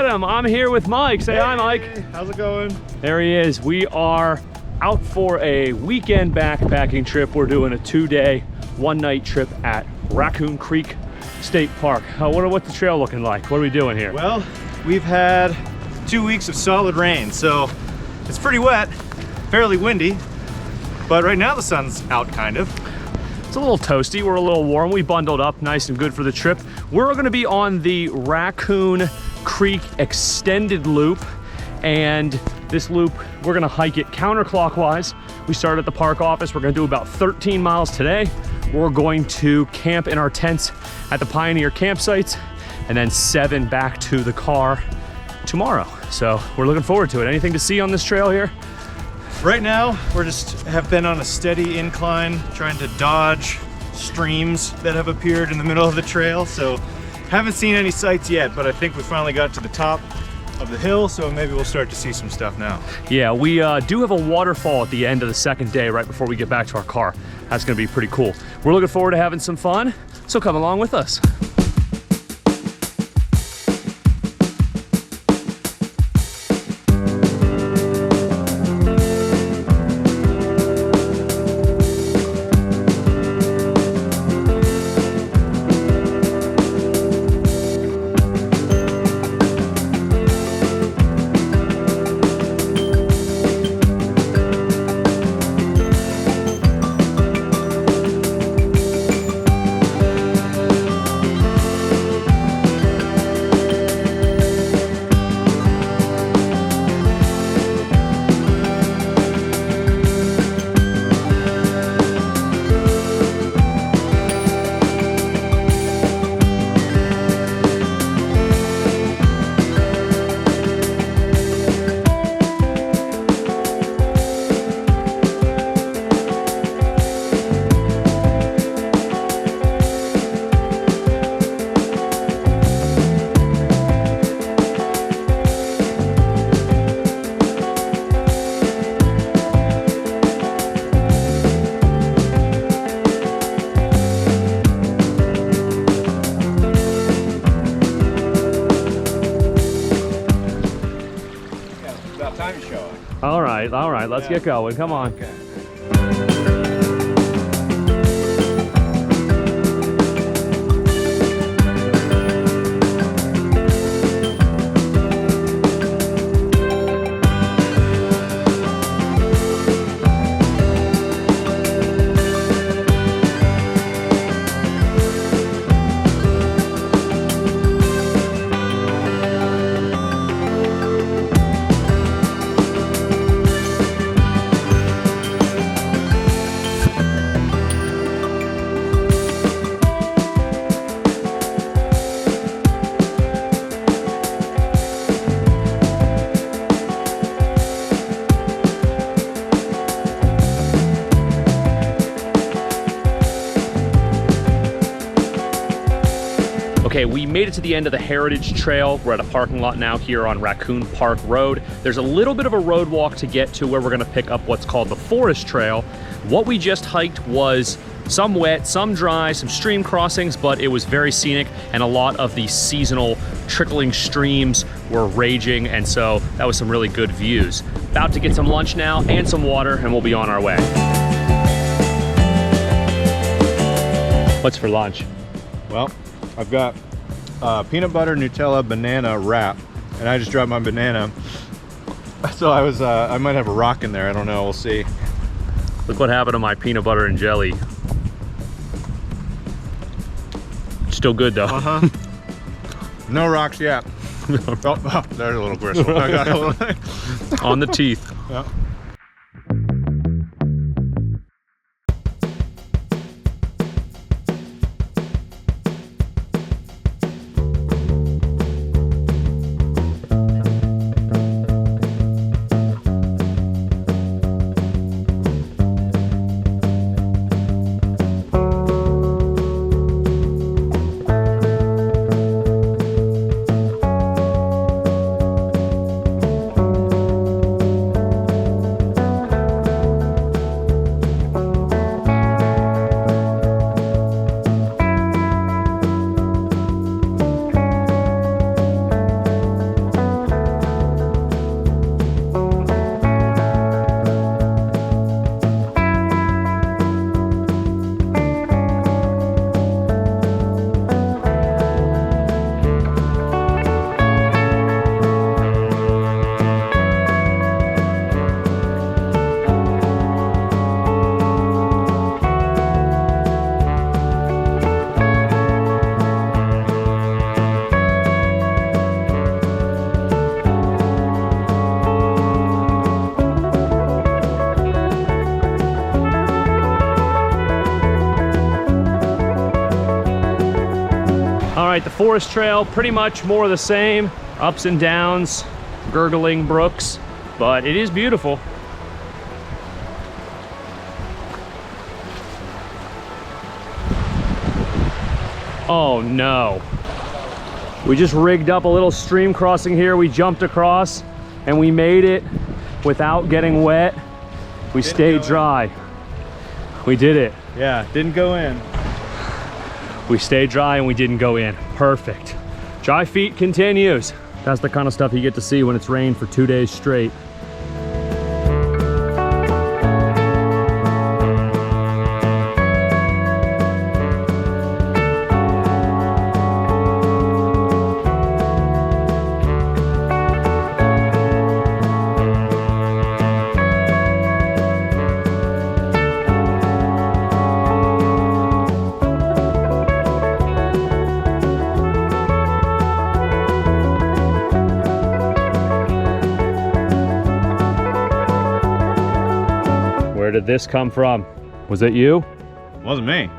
him. I'm here with Mike. Say hi, Mike. How's it going? There he is. We are out for a weekend backpacking trip. We're doing a 2-day, 1-night trip at Raccoon Creek State Park. What's the trail looking like? What are we doing here? Well, we've had 2 weeks of solid rain, so it's pretty wet, fairly windy, but right now the sun's out kind of. It's a little toasty, we're a little warm. We bundled up nice and good for the trip. We're gonna be on the Raccoon Creek extended loop, and this loop, we're gonna hike it counterclockwise. We start at the park office. We're gonna do about 13 miles today. We're going to camp in our tents at the Pioneer campsites, and then 7 back to the car tomorrow. So we're looking forward to it. Anything to see on this trail here? Right now, we're just have been on a steady incline, trying to dodge streams that have appeared in the middle of the trail. So haven't seen any sights yet, but I think we finally got to the top of the hill, so maybe we'll start to see some stuff now. Yeah, we do have a waterfall at the end of the second day, right before we get back to our car. That's gonna be pretty cool. We're looking forward to having some fun, so come along with us. All right, let's get going. Come on. Okay. Okay, we made it to the end of the Heritage Trail. We're at a parking lot now here on Raccoon Park Road. There's a little bit of a road walk to get to where we're gonna pick up what's called the Forest Trail. What we just hiked was some wet, some dry, some stream crossings, but it was very scenic, and a lot of the seasonal trickling streams were raging, and so that was some really good views. About to get some lunch now and some water, and we'll be on our way. What's for lunch? Well, I've got peanut butter Nutella banana wrap, and I just dropped my banana. So I might have a rock in there. I don't know. We'll see. Look what happened to my peanut butter and jelly. Still good though. No rocks yet. Oh, there's a little gristle. I got a little on the teeth. Yeah. right, the forest trail, pretty much more of the same. Ups and downs, gurgling brooks, but it is beautiful. Oh no. We just rigged up a little stream crossing here. We jumped across and we made it without getting wet. We stayed dry. We did it. Yeah, didn't go in. We stayed dry and we didn't go in. Perfect. Dry feet continues. That's the kind of stuff you get to see when it's rained for 2 days straight. Where did this come from? Was it you? Wasn't me.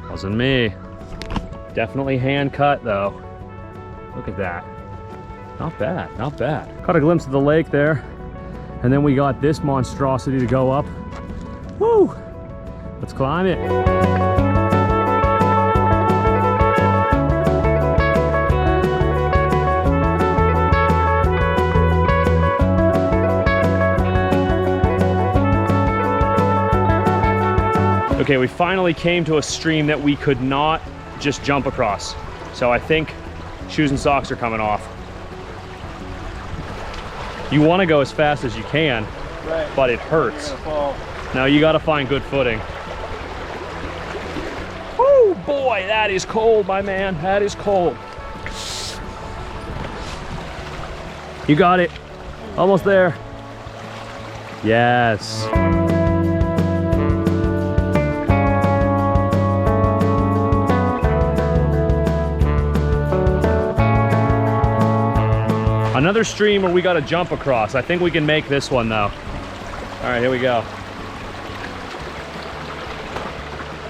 Wasn't me. Definitely hand cut though. Look at that. Not bad, not bad. Caught a glimpse of the lake there. And then we got this monstrosity to go up. Woo! Let's climb it. Okay, we finally came to a stream that we could not just jump across. So I think shoes and socks are coming off. You want to go as fast as you can, right, but it hurts. Now you got to find good footing. Oh boy, that is cold, my man. That is cold. You got it. Almost there. Yes. Another stream where we got to jump across. I think we can make this one though. All right, here we go.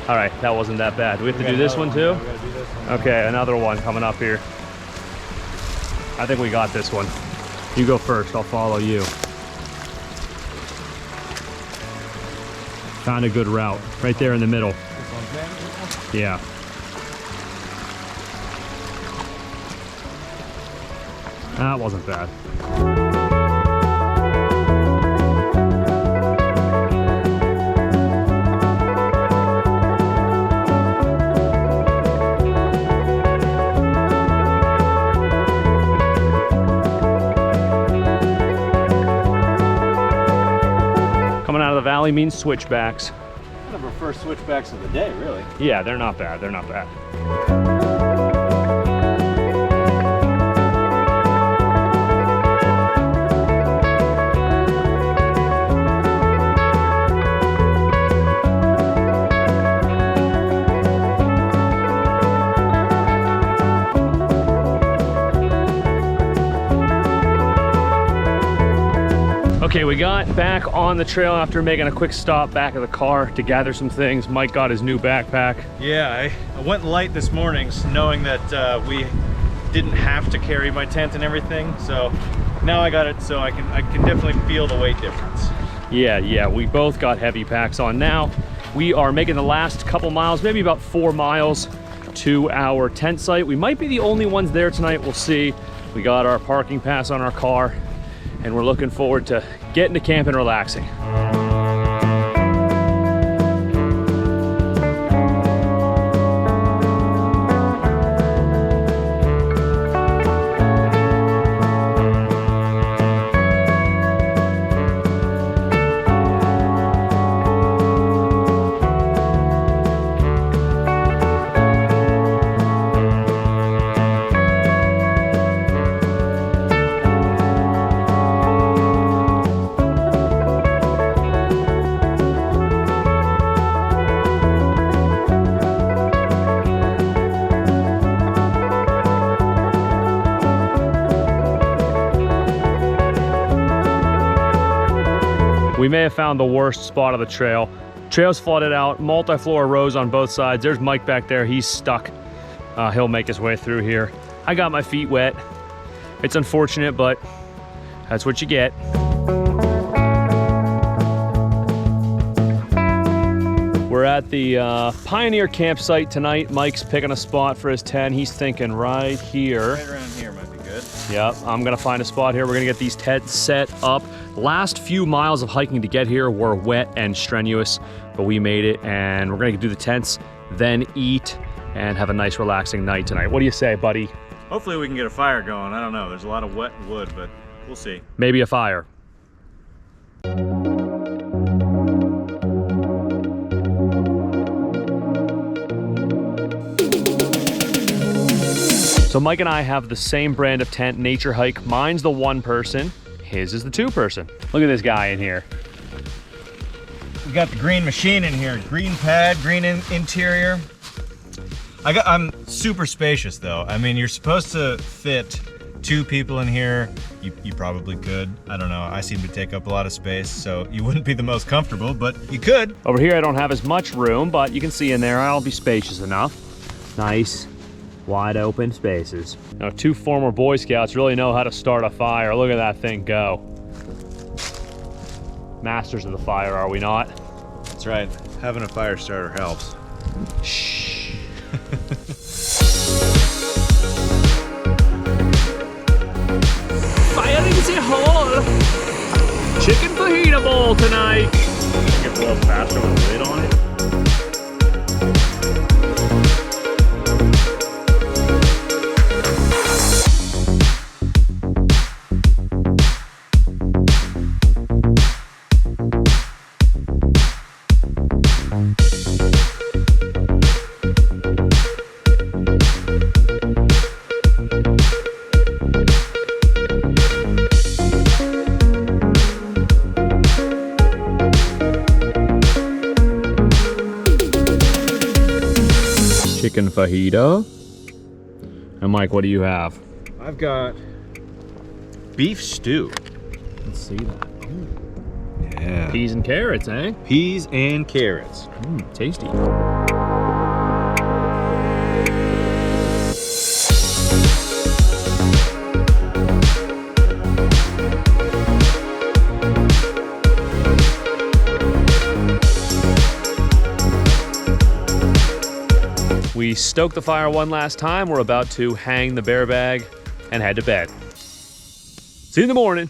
All right, that wasn't that bad. Do we have to do this one too? Okay, another one coming up here. I think we got this one. You go first, I'll follow you. Found a good route, right there in the middle. Yeah. That wasn't bad. Coming out of the valley means switchbacks. One of our first switchbacks of the day, really. Yeah, they're not bad. They're not bad. Okay, we got back on the trail after making a quick stop back of the car to gather some things. Mike got his new backpack. Yeah, I went light this morning knowing that we didn't have to carry my tent and everything. So now I got it, so I can definitely feel the weight difference. Yeah, we both got heavy packs on now. We are making the last couple miles, maybe about 4 miles to our tent site. We might be the only ones there tonight, we'll see. We got our parking pass on our car, and we're looking forward to getting to camp and relaxing. We may have found the worst spot of the trail. Trail's flooded out, multi-floor rows on both sides. There's Mike back there, he's stuck. he'll make his way through here. I got my feet wet. It's unfortunate, but that's what you get. We're at the Pioneer campsite tonight. Mike's picking a spot for his tent. He's thinking right here. Right around here might be good. Yep, I'm gonna find a spot here. We're gonna get these tents set up. Last few miles of hiking to get here were wet and strenuous, but we made it, and we're gonna do the tents, then eat, and have a nice relaxing night tonight. What do you say, buddy? Hopefully we can get a fire going. I don't know. There's a lot of wet wood, but we'll see. Maybe a fire. So Mike and I have the same brand of tent, Nature Hike. Mine's the 1 person, his is the 2 person. Look at this guy in here. We got the green machine in here. Green pad, green interior. I'm super spacious though. I mean, you're supposed to fit 2 people in here. You probably could. I don't know. I seem to take up a lot of space, so you wouldn't be the most comfortable, but you could. Over here I don't have as much room, but you can see in there I'll be spacious enough. Nice, wide open spaces. Now, 2 former Boy Scouts really know how to start a fire. Look at that thing go. Masters of the fire, are we not? That's right. Having a fire starter helps. Shh. Fire in the hole. Chicken fajita bowl tonight. Get a little faster with the lid on it. Chicken fajita. And Mike, what do you have? I've got beef stew. Let's see that. Yeah. Peas and carrots, eh? Peas and carrots. Tasty. We stoked the fire one last time. We're about to hang the bear bag and head to bed. See you in the morning.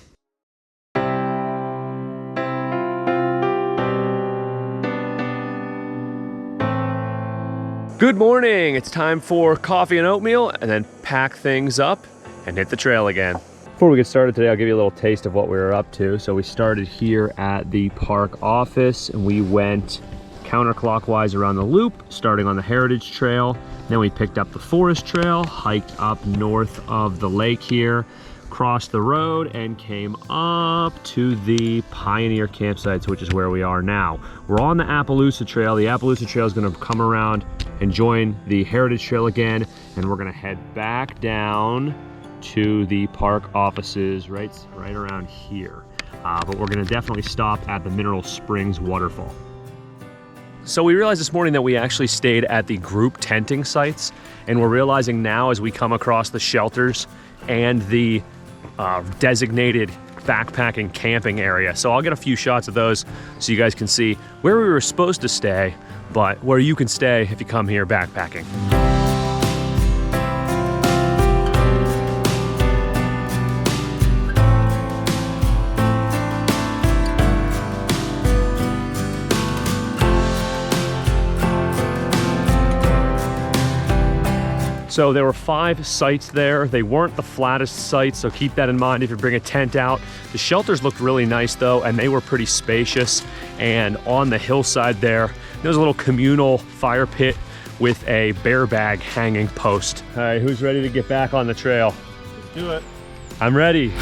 Good morning. It's time for coffee and oatmeal and then pack things up and hit the trail again. Before we get started today, I'll give you a little taste of what we were up to. So we started here at the park office and we went counter-clockwise around the loop, starting on the Heritage Trail. Then we picked up the Forest Trail, hiked up north of the lake here, crossed the road, and came up to the Pioneer campsites, which is where we are now. We're on the Apaloosa Trail. The Apaloosa Trail is going to come around and join the Heritage Trail again, and we're going to head back down to the park offices right around here. But we're going to definitely stop at the Mineral Springs Waterfall. So we realized this morning that we actually stayed at the group tenting sites, and we're realizing now as we come across the shelters and the designated backpacking camping area. So I'll get a few shots of those so you guys can see where we were supposed to stay, but where you can stay if you come here backpacking. So there were 5 sites there. They weren't the flattest sites, so keep that in mind if you bring a tent out. The shelters looked really nice though, and they were pretty spacious. And on the hillside there was a little communal fire pit with a bear bag hanging post. All right, who's ready to get back on the trail? Let's do it. I'm ready.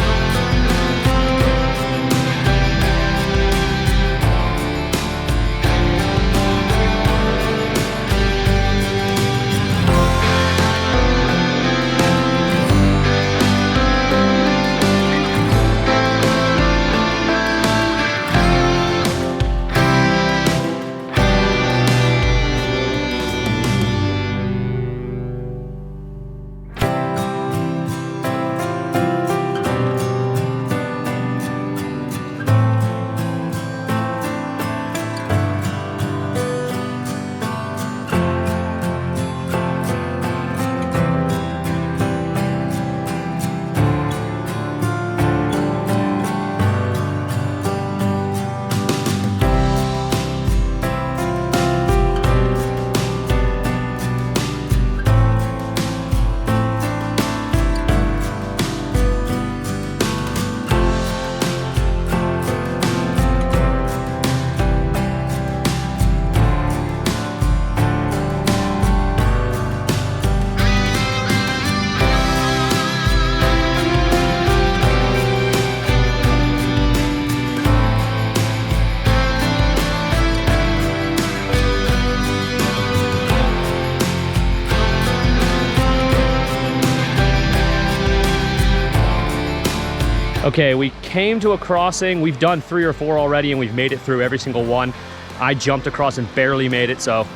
Okay, we came to a crossing. We've done 3 or 4 already, and we've made it through every single one. I jumped across and barely made it, so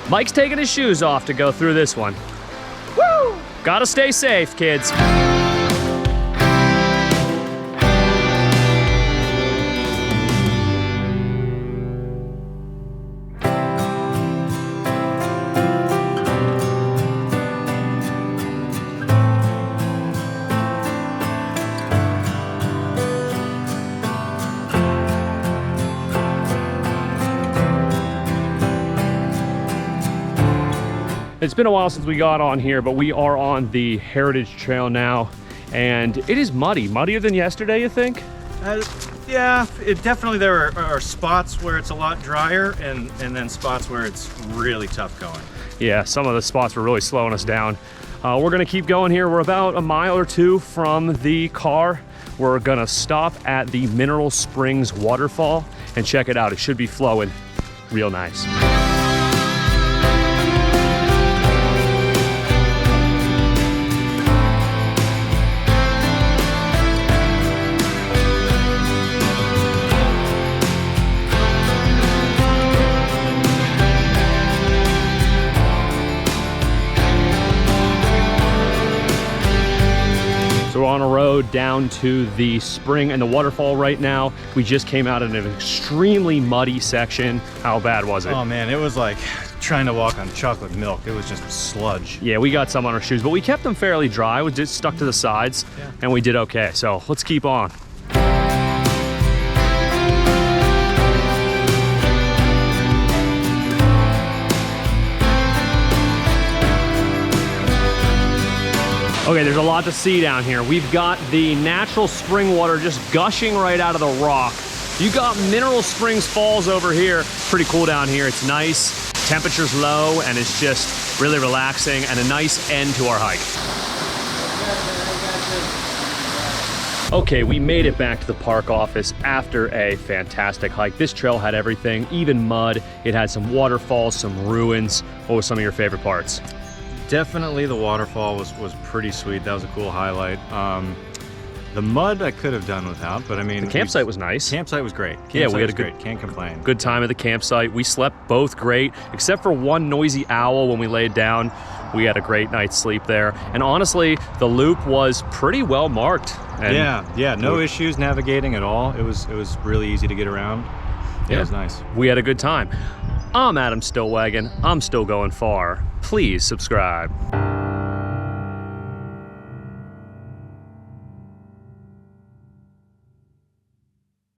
Mike's taking his shoes off to go through this one. Woo! Gotta stay safe, kids. It's been a while since we got on here, but we are on the Heritage Trail now, and it is muddy. Muddier than yesterday, you think? Yeah, definitely there are spots where it's a lot drier and then spots where it's really tough going. Yeah, some of the spots were really slowing us down. We're gonna keep going here. We're about a mile or 2 from the car. We're gonna stop at the Mineral Springs Waterfall and check it out. It should be flowing real nice. So we're on a road down to the spring and the waterfall right now. We just came out in an extremely muddy section. How bad was it? Oh man, it was like trying to walk on chocolate milk. It was just sludge. Yeah, we got some on our shoes, but we kept them fairly dry. We just stuck to the sides, and we did okay. So let's keep on. Okay, there's a lot to see down here. We've got the natural spring water just gushing right out of the rock. You got Mineral Springs Falls over here. Pretty cool down here. It's nice, temperature's low, and it's just really relaxing and a nice end to our hike. Okay, we made it back to the park office after a fantastic hike. This trail had everything, even mud. It had some waterfalls, some ruins. What were some of your favorite parts? Definitely the waterfall was pretty sweet. That was a cool highlight. The mud I could have done without, but I mean... The campsite was nice. Campsite was great. Yeah, we had a great. Can't complain. Good time at the campsite. We slept both great, except for one noisy owl when we laid down. We had a great night's sleep there. And honestly, the loop was pretty well marked. And yeah, no issues navigating at all. It was really easy to get around. Yeah, it was nice. We had a good time. I'm Adam Stillwagon. I'm still going far. Please subscribe.